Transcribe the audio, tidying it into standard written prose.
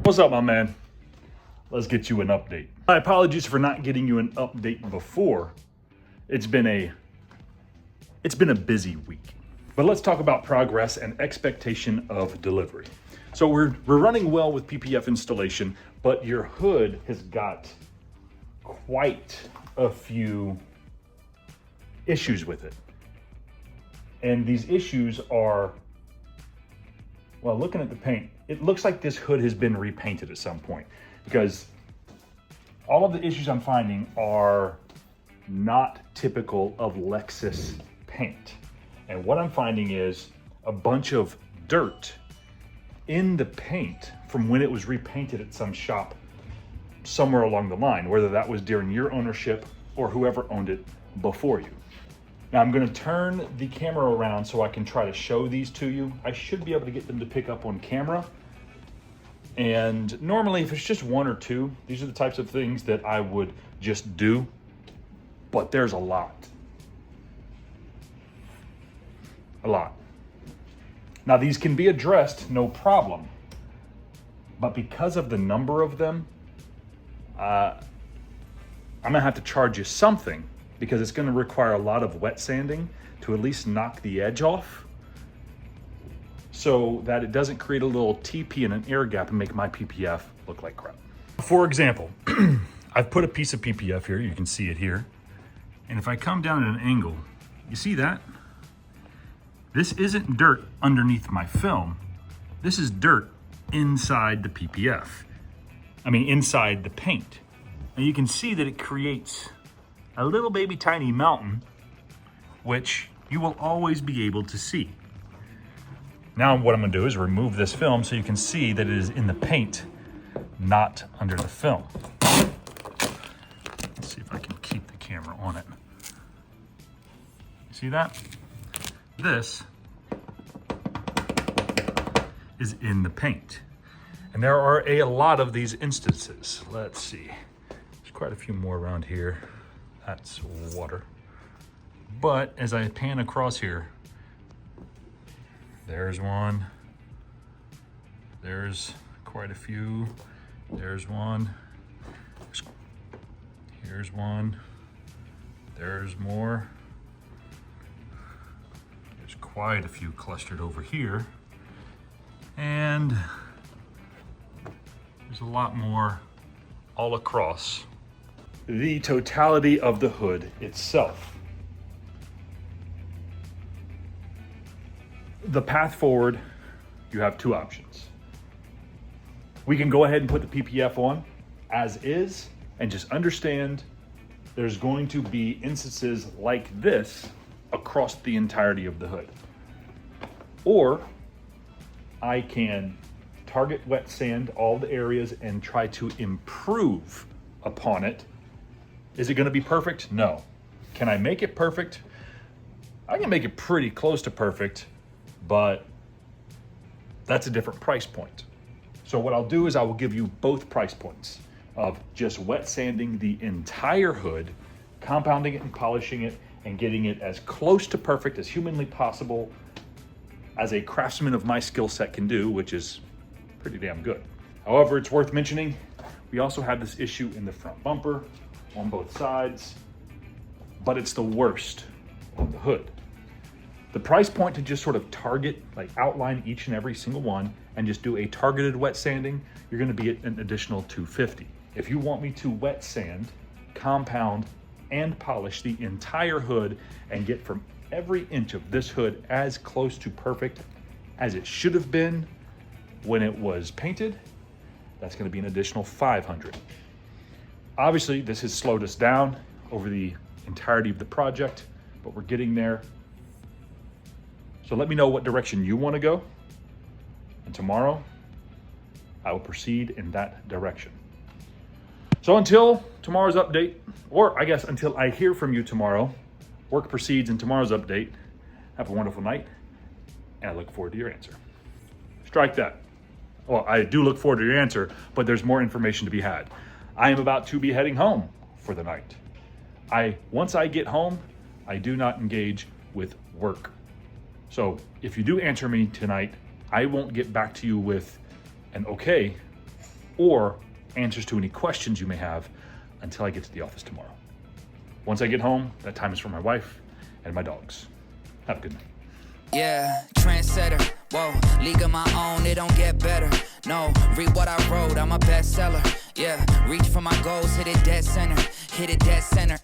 What's up, my man? Let's get you an update. My apologies for not getting you an update before. It's been a busy week. But let's talk about progress and expectation of delivery. So we're running well with PPF installation, but your hood has got quite a few issues with it. And these issues are, well, looking at the paint, it looks like this hood has been repainted at some point, because all of the issues I'm finding are not typical of Lexus paint. And what I'm finding is a bunch of dirt in the paint from when it was repainted at some shop somewhere along the line, whether that was during your ownership or whoever owned it before you. Now I'm gonna turn the camera around so I can try to show these to you. I should be able to get them to pick up on camera. And normally if it's just one or two, these are the types of things that I would just do, but there's a lot. A lot. Now these can be addressed, no problem. But because of the number of them, I'm gonna have to charge you something, because it's gonna require a lot of wet sanding to at least knock the edge off, so that it doesn't create a little TP and an air gap and make my PPF look like crap. For example, I've put a piece of PPF here, you can see it here. And if I come down at an angle, you see that? This isn't dirt underneath my film. This is dirt inside the PPF. I mean, inside the paint. And you can see that it creates a little baby tiny mountain, which you will always be able to see. Now what I'm gonna do is remove this film so you can see that it is in the paint, not under the film. Let's see if I can keep the camera on it. See that? This is in the paint. And there are a lot of these instances. Let's see. There's quite a few more around here. That's water. But as I pan across here, there's one. There's quite a few. There's one. Here's one. There's more. There's quite a few clustered over here. And there's a lot more all across the totality of the hood itself. The path forward, you have two options. We can go ahead and put the PPF on as is and just understand there's going to be instances like this across the entirety of the hood. Or I can target wet sand all the areas and try to improve upon it. Is it gonna be perfect? No. Can I make it perfect? I can make it pretty close to perfect, but that's a different price point. So what I'll do is I will give you both price points of just wet sanding the entire hood, compounding it and polishing it, and getting it as close to perfect as humanly possible as a craftsman of my skill set can do, which is pretty damn good. However, it's worth mentioning, we also have this issue in the front bumper on both sides, but it's the worst on the hood. The price point to just sort of target, like outline each and every single one and just do a targeted wet sanding, you're gonna be at an additional $250. If you want me to wet sand, compound, and polish the entire hood and get from every inch of this hood as close to perfect as it should have been when it was painted, that's gonna be an additional $500. Obviously, this has slowed us down over the entirety of the project, but we're getting there. So let me know what direction you want to go, and tomorrow I will proceed in that direction. So until tomorrow's update, or I guess until I hear from you tomorrow, work proceeds in tomorrow's update. Have a wonderful night, and I look forward to your answer. Strike that. Well, I do look forward to your answer, but there's more information to be had. I am about to be heading home for the night. Once I get home, I do not engage with work. So if you do answer me tonight, I won't get back to you with an okay or answers to any questions you may have until I get to the office tomorrow. Once I get home, that time is for my wife and my dogs. Have a good night. Yeah, trendsetter, whoa, league of my own, it don't get better. No, read what I wrote, I'm a bestseller. Yeah, reach for my goals, hit it dead center, hit it dead center.